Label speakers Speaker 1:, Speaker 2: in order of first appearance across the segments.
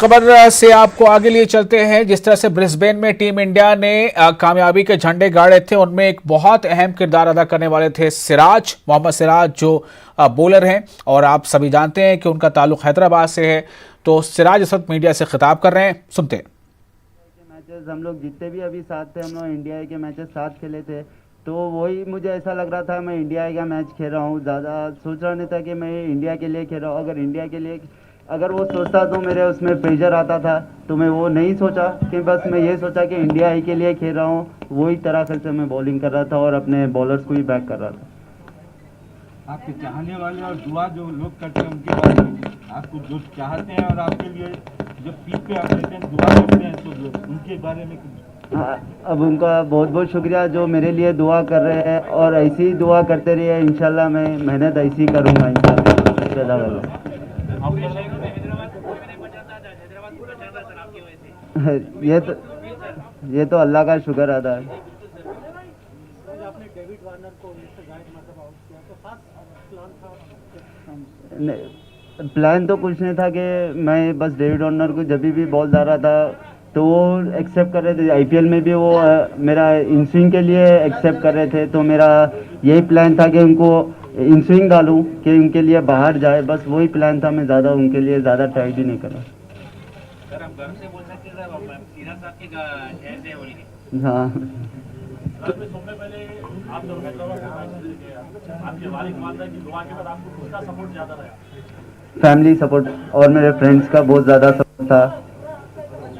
Speaker 1: खबर से आपको आगे लिए चलते हैं। जिस तरह से ब्रिस्बेन में टीम इंडिया ने कामयाबी के झंडे गाड़े थे, उनमें एक बहुत अहम किरदार अदा करने वाले थे सिराज, मोहम्मद सिराज, जो बॉलर हैं और आप सभी जानते हैं कि उनका ताल्लुक हैदराबाद से है। तो सिराज इस वक्त मीडिया से खिताब कर रहे हैं, सुनते हैं।
Speaker 2: मैचेस हम लोग जितने भी अभी साथ थे, हम लोग इंडिया के मैचेस साथ खेले थे, तो वही मुझे ऐसा लग रहा था मैं इंडिया का मैच खेल रहा हूँ। ज़्यादा सोच रहा नहीं था कि मैं इंडिया के लिए खेल रहा हूँ। अगर इंडिया के लिए अगर वो सोचता तो मेरे उसमें प्रेशर आता था, तो मैं वो नहीं सोचा कि बस मैं ये सोचा कि इंडिया ही के लिए खेल रहा हूँ। वही तरह से मैं बॉलिंग कर रहा था और अपने बॉलर्स को भी बैक कर रहा था।
Speaker 3: आपके चाहने वाले और दुआ जो लोग करते हैं उनके बारे में, आपको जो चाहते हैं और आपके लिए जो पीठ पे आप रहते हैं दुआ करते हैं, तो उनके बारे में
Speaker 2: हाँ, अब उनका बहुत बहुत शुक्रिया जो मेरे लिए दुआ कर रहे हैं, और ऐसी ही दुआ करते रहिए। इंशाल्लाह मैं मेहनत ऐसी करूँगा इंशाल्लाह। ये तो अल्लाह का शुक्र अदा है। प्लान तो कुछ नहीं था कि मैं बस डेविड वार्नर को जब भी बॉल डाल रहा था तो वो एक्सेप्ट कर रहे थे। आईपीएल में भी वो मेरा इन स्विंग के लिए एक्सेप्ट कर रहे थे, तो मेरा यही प्लान था कि उनको इन स्विंग डालूं कि उनके लिए बाहर जाए। बस वही प्लान था, मैं ज़्यादा उनके लिए ज़्यादा ट्राई भी नहीं करा।
Speaker 4: सर, हम घर से बोल सकते हैं सीरा साहब के शहर से बोलेंगे।
Speaker 2: हाँ,
Speaker 5: सबसे पहले आप जब हैदराबाद में मैच खेले, आपके वालिद वालिदा की दुआ के बाद आपको किसका सपोर्ट ज़्यादा रहा?
Speaker 2: फैमिली सपोर्ट और मेरे फ्रेंड्स का बहुत ज़्यादा सपोर्ट था।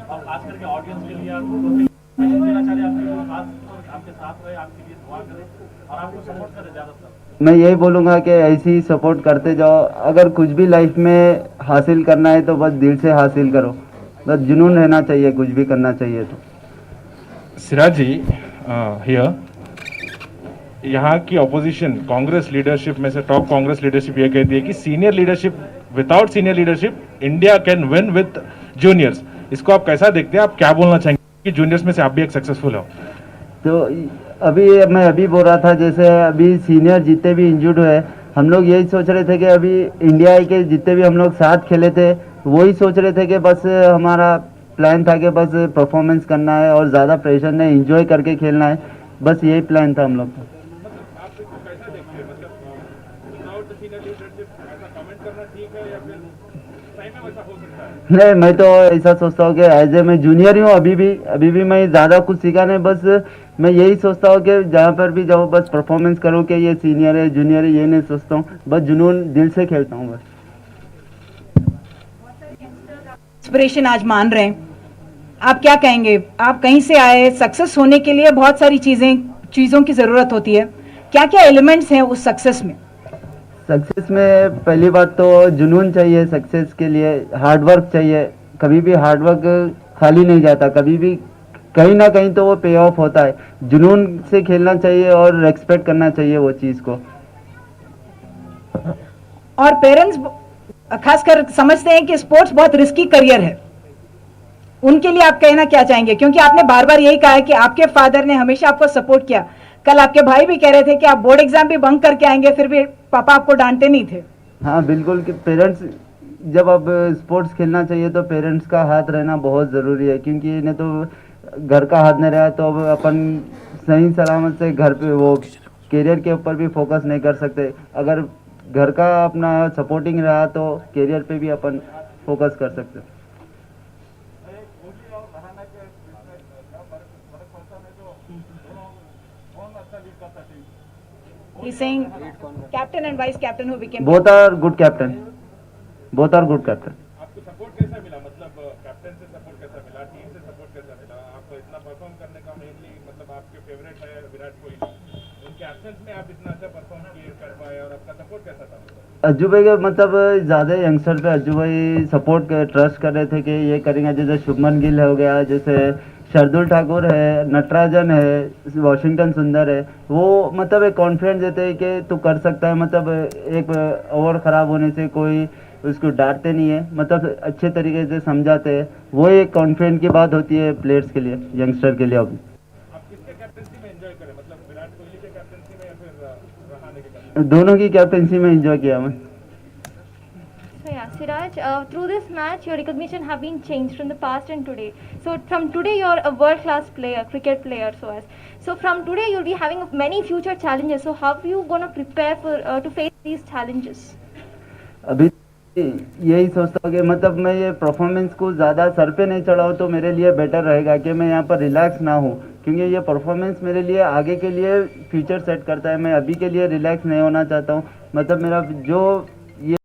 Speaker 5: और खास करके ऑडियंस के लिए आपको मैसेज देना चाह रहे हैं, आपके जो खास आपके साथ रहे, आपके लिए दुआ करें और आपको सपोर्ट करें ज़्यादातर।
Speaker 2: मैं यही बोलूँगा कि ऐसे ही सपोर्ट करते जाओ। अगर कुछ भी लाइफ में हासिल करना है तो बस दिल से हासिल करो, बस जुनून रहना चाहिए, कुछ भी करना चाहिए तो।
Speaker 6: सिराज जी, हियर यहाँ की ऑपोजिशन कांग्रेस लीडरशिप में से टॉप कांग्रेस लीडरशिप ये कहती है कि senior leadership, without senior leadership India can win with juniors. इसको आप कैसा देखते हैं? आप क्या बोलना चाहेंगे कि जूनियर्स में से आप भी एक सक्सेसफुल हो?
Speaker 2: तो अभी मैं अभी बोल रहा था, जैसे अभी सीनियर जितने भी इंजर्ड हुए, हम लोग यही सोच रहे थे कि अभी इंडिया के जितने भी हम लोग साथ खेले थे वही सोच रहे थे कि बस हमारा प्लान था कि बस परफॉर्मेंस करना है और ज़्यादा प्रेशर नहीं, एंजॉय करके खेलना है। बस यही प्लान था हम लोग का। नहीं, मैं तो ऐसा सोचता हूँ कि एज ए मैं जूनियर ही हूँ, अभी भी मैं ज़्यादा कुछ सीखा नहीं। बस मैं यही सोचता हूँ कि जहाँ पर भी जाऊँ बस परफॉर्मेंस करूँ कि ये सीनियर है जूनियर है, ये नहीं सोचता हूँ। बस जुनून दिल से खेलता हूँ बस।
Speaker 7: इंस्पिरेशन आज मान रहे हैं, आप क्या कहेंगे? आप कहीं से आए, सक्सेस होने के लिए बहुत सारी चीज़ों की ज़रूरत होती है, क्या क्या एलिमेंट्स हैं उस सक्सेस में?
Speaker 2: सक्सेस में पहली बात तो जुनून चाहिए, सक्सेस के लिए हार्ड वर्क चाहिए। कभी भी हार्ड वर्क खाली नहीं जाता, कभी भी कहीं ना कहीं तो वो पे ऑफ होता है। जुनून से खेलना चाहिए और रेस्पेक्ट करना चाहिए वो चीज़ को।
Speaker 7: और पेरेंट्स खासकर समझते हैं कि स्पोर्ट्स बहुत रिस्की करियर है, उनके लिए आप कहना क्या चाहेंगे? क्योंकि आपने बार बार यही कहा है कि आपके फादर ने हमेशा आपको सपोर्ट किया। कल आपके भाई भी कह रहे थे कि आप बोर्ड एग्जाम भी बंक करके आएंगे, फिर भी पापा आपको डांटते नहीं थे।
Speaker 2: हाँ बिल्कुल, कि पेरेंट्स जब अब स्पोर्ट्स खेलना चाहिए तो पेरेंट्स का हाथ रहना बहुत ज़रूरी है, क्योंकि इन्हें तो घर का हाथ नहीं रहा तो अब अपन सही सलामत से घर पे वो करियर के ऊपर भी फोकस नहीं कर सकते। अगर घर का अपना सपोर्टिंग रहा तो करियर पे भी अपन फोकस कर सकते।
Speaker 7: He's saying captain and vice captain who became
Speaker 2: both are good captain, both are good captain.
Speaker 5: आपको सपोर्ट कैसा मिला? मतलब कैप्टन से सपोर्ट कैसा मिला, टीम से सपोर्ट कैसा मिला? आपको इतना परफॉर्म करने का मेनली मतलब आपके फेवरेट है विराट कोहली, उनके एब्सेंस में आप इतना अच्छा परफॉर्म कर पाए और आपका सपोर्ट कैसा था?
Speaker 2: अज्जू भाई का मतलब ज़्यादा यंगस्टर पे अज्जू भाई सपोर्ट ट्रस्ट कर रहे थे कि ये करेंगे। जैसे शुभमन गिल हो गया, जैसे शार्दुल ठाकुर है, नटराजन है, वाशिंगटन सुंदर है, वो मतलब एक कॉन्फिडेंस देते हैं कि तू कर सकता है। मतलब एक ओवर ख़राब होने से कोई उसको डांटते नहीं है, मतलब अच्छे तरीके से समझाते हैं। वो एक कॉन्फिडेंस की बात होती है प्लेयर्स के लिए, यंगस्टर के लिए। अभी
Speaker 5: आप किसके कैप्टनसी में एंजॉय करें, मतलब विराट कोहली के कैप्टनसी में या फिर रहाणे के कैप्टनसी?
Speaker 2: दोनों की कैप्टनसी में एंजॉय किया मैं।
Speaker 8: So yeah, Siraj, through this match, your recognition have been changed from the past and today. So from today, you're a world-class player, cricket player. So from today, you'll be having many future challenges. So how are you gonna prepare for to face these challenges?
Speaker 2: अभी यही सोचता हूँ कि मतलब मैं ये performance को ज़्यादा सर पे नहीं चढ़ाऊँ तो मेरे लिए बेटर रहेगा कि मैं यहाँ पर रिलैक्स ना हूँ, क्योंकि ये परफॉर्मेंस मेरे लिए आगे के लिए फ्यूचर सेट करता है। मैं अभी के लिए रिलैक्स नहीं होना चाहता हूँ। मतलब मेरा जो